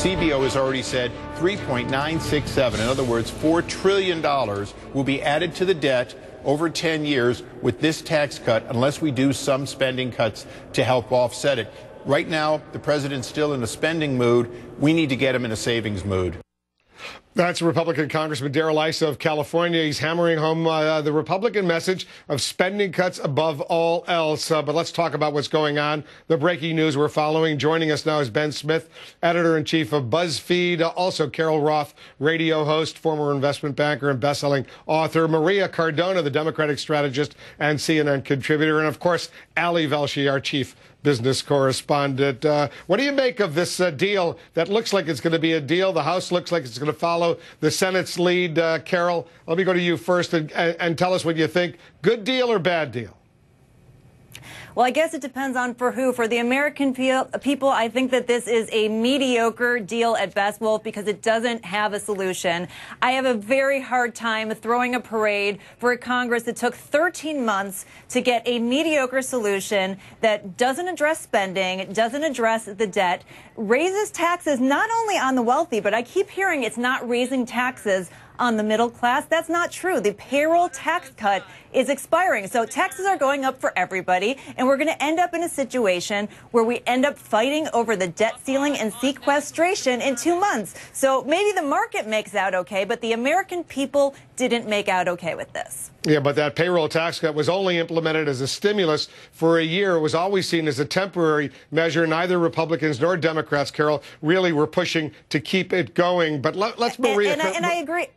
CBO has already said 3.967. In other words, $4 trillion will be added to the debt over 10 years with this tax cut unless we do some spending cuts to help offset it. Right now, the president's still in a spending mood. We need to get him in a savings mood. That's Republican Congressman Darrell Issa of California. He's hammering home the Republican message of spending cuts above all else. But let's talk about what's going on. The breaking news we're following. Joining us now is Ben Smith, editor-in-chief of BuzzFeed, also Carol Roth, radio host, former investment banker and best-selling author, Maria Cardona, the Democratic strategist and CNN contributor, and, of course, Ali Velshi, our chief business correspondent. What do you make of this deal that looks like it's going to be a deal? The House looks like it's going to follow the Senate's lead. Carol, let me go to you first and tell us what you think. Good deal or bad deal? Well, I guess it depends on for who. For the American people, I think that this is a mediocre deal at best, Wolf, because it doesn't have a solution. I have a very hard time throwing a parade for a Congress that took 13 months to get a mediocre solution that doesn't address spending, doesn't address the debt, raises taxes not only on the wealthy, but I keep hearing it's not raising taxes on the middle class. That's not true. The payroll tax cut is expiring. So taxes are going up for everybody, and we're going to end up in a situation where we end up fighting over the debt ceiling and sequestration in 2 months. So maybe the market makes out okay, but the American people didn't make out okay with this. Yeah, but that payroll tax cut was only implemented as a stimulus for a year. It was always seen as a temporary measure. Neither Republicans nor Democrats, Carol, really were pushing to keep it going. But let's Maria. And I agree.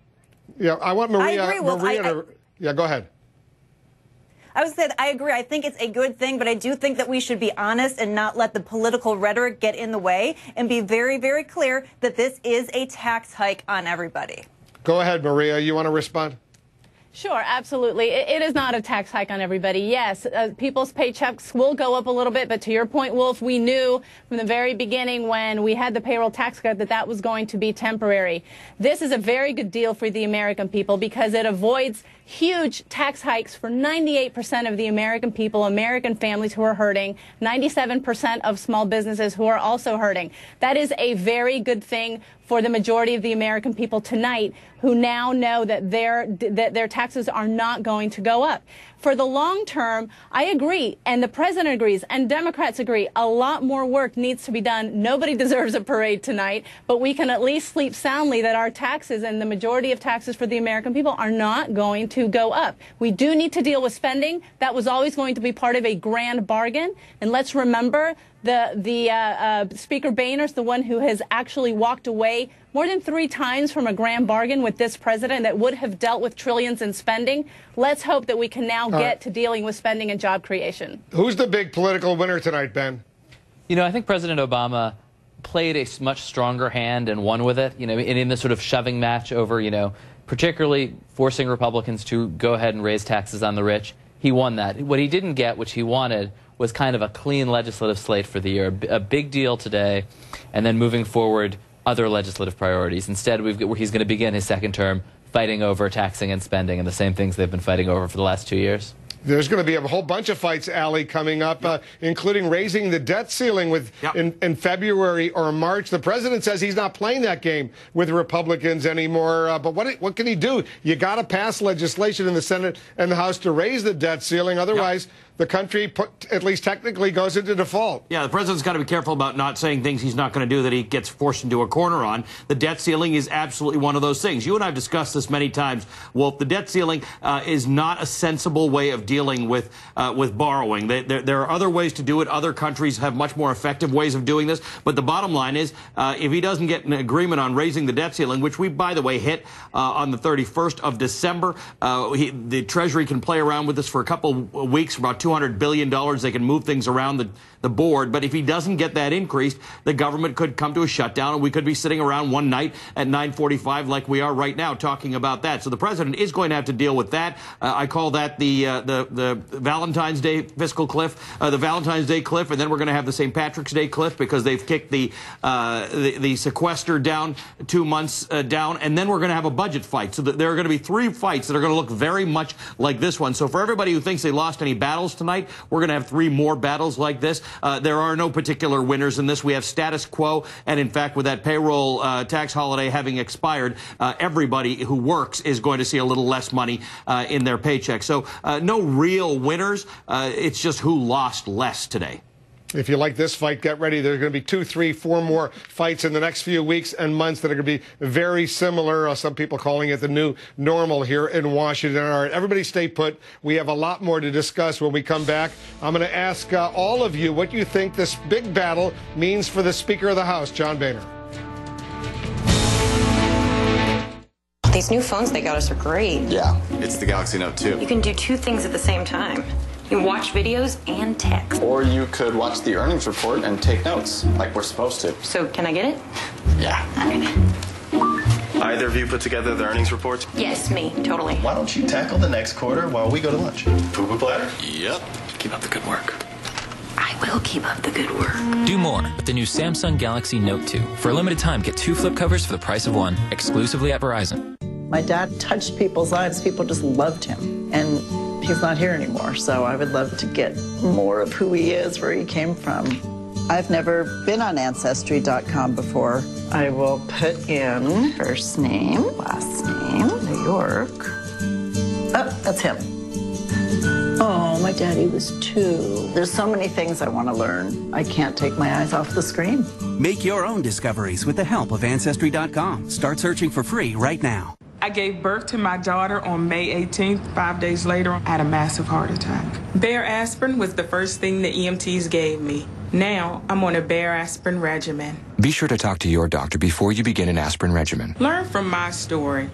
Yeah, I want Maria. I agree, Wolf. Yeah, go ahead. I would say that I agree. I think it's a good thing, but I do think that we should be honest and not let the political rhetoric get in the way and be very, very clear that this is a tax hike on everybody. Go ahead, Maria. You want to respond? Sure, absolutely. It is not a tax hike on everybody. Yes, people's paychecks will go up a little bit, but to your point, Wolf, we knew from the very beginning when we had the payroll tax cut that that was going to be temporary. This is a very good deal for the American people because it avoids huge tax hikes for 98% of the American people, American families who are hurting, 97% of small businesses who are also hurting. That is a very good thing for the majority of the American people tonight who now know that their taxes are not going to go up. For the long term, I agree, and the president agrees, and Democrats agree, a lot more work needs to be done. Nobody deserves a parade tonight, but we can at least sleep soundly that our taxes and the majority of taxes for the American people are not going to go up. We do need to deal with spending. That was always going to be part of a grand bargain, and let's remember Speaker Boehner's the one who has actually walked away more than 3 times from a grand bargain with this president that would have dealt with trillions in spending. Let's hope that we can now get to dealing with spending and job creation. Who's the big political winner tonight, Ben? You know, I think President Obama played a much stronger hand and won with it, you know, in this sort of shoving match over, you know, particularly forcing Republicans to go ahead and raise taxes on the rich. He won that. What he didn't get, which he wanted, was kind of a clean legislative slate for the year, a big deal today, and then moving forward, other legislative priorities. Instead, he's going to begin his second term fighting over taxing and spending and the same things they've been fighting over for the last 2 years. There's going to be a whole bunch of fights, Ali, coming up, including raising the debt ceiling in February or March. The president says he's not playing that game with Republicans anymore. But what can he do? You got to pass legislation in the Senate and the House to raise the debt ceiling. Otherwise, the country, at least technically, goes into default. Yeah, the president's got to be careful about not saying things he's not going to do that he gets forced into a corner on. The debt ceiling is absolutely one of those things. You and I have discussed this many times, Wolf. The debt ceiling is not a sensible way of dealing with borrowing. There are other ways to do it. Other countries have much more effective ways of doing this. But the bottom line is, if he doesn't get an agreement on raising the debt ceiling, which we, by the way, hit on the 31st of December, the Treasury can play around with this for a couple of weeks, for about $200 billion. They can move things around the board. But if he doesn't get that increased, the government could come to a shutdown, and we could be sitting around one night at 9:45 like we are right now talking about that. So the president is going to have to deal with that. I call that the Valentine's Day fiscal cliff, the Valentine's Day cliff, and then we're going to have the St. Patrick's Day cliff because they've kicked the sequester down 2 months down, and then we're going to have a budget fight. So there are going to be 3 fights that are going to look very much like this one. So for everybody who thinks they lost any battles, battles tonight. We're going to have 3 more battles like this. There are no particular winners in this. We have status quo, and in fact, with that payroll tax holiday having expired, everybody who works is going to see a little less money in their paycheck. So no real winners. It's just who lost less today. If you like this fight, get ready. There's going to be 2, 3, 4 more fights in the next few weeks and months that are going to be very similar. Some people calling it the new normal here in Washington. All right, everybody stay put. We have a lot more to discuss when we come back. I'm going to ask all of you what you think this big battle means for the Speaker of the House, John Boehner. These new phones they got us are great. Yeah, it's the Galaxy Note 2. You can do 2 things at the same time. You can watch videos and text. Or you could watch the earnings report and take notes, like we're supposed to. So, can I get it? Yeah. All right. Either of you put together the earnings reports? Yes, me, totally. Why don't you tackle the next quarter while we go to lunch? Poo-poo platter? Yep. Keep up the good work. I will keep up the good work. Do more with the new Samsung Galaxy Note 2. For a limited time, get 2 flip covers for the price of 1, exclusively at Verizon. My dad touched people's lives. People just loved him. And he's not here anymore, so I would love to get more of who he is, where he came from. I've never been on Ancestry.com before. I will put in first name, last name, New York. Oh, that's him. Oh, my daddy was 2. There's so many things I want to learn. I can't take my eyes off the screen. Make your own discoveries with the help of Ancestry.com. Start searching for free right now. I gave birth to my daughter on May 18th. 5 days later, I had a massive heart attack. Bayer aspirin was the first thing the EMTs gave me. Now, I'm on a Bayer aspirin regimen. Be sure to talk to your doctor before you begin an aspirin regimen. Learn from my story.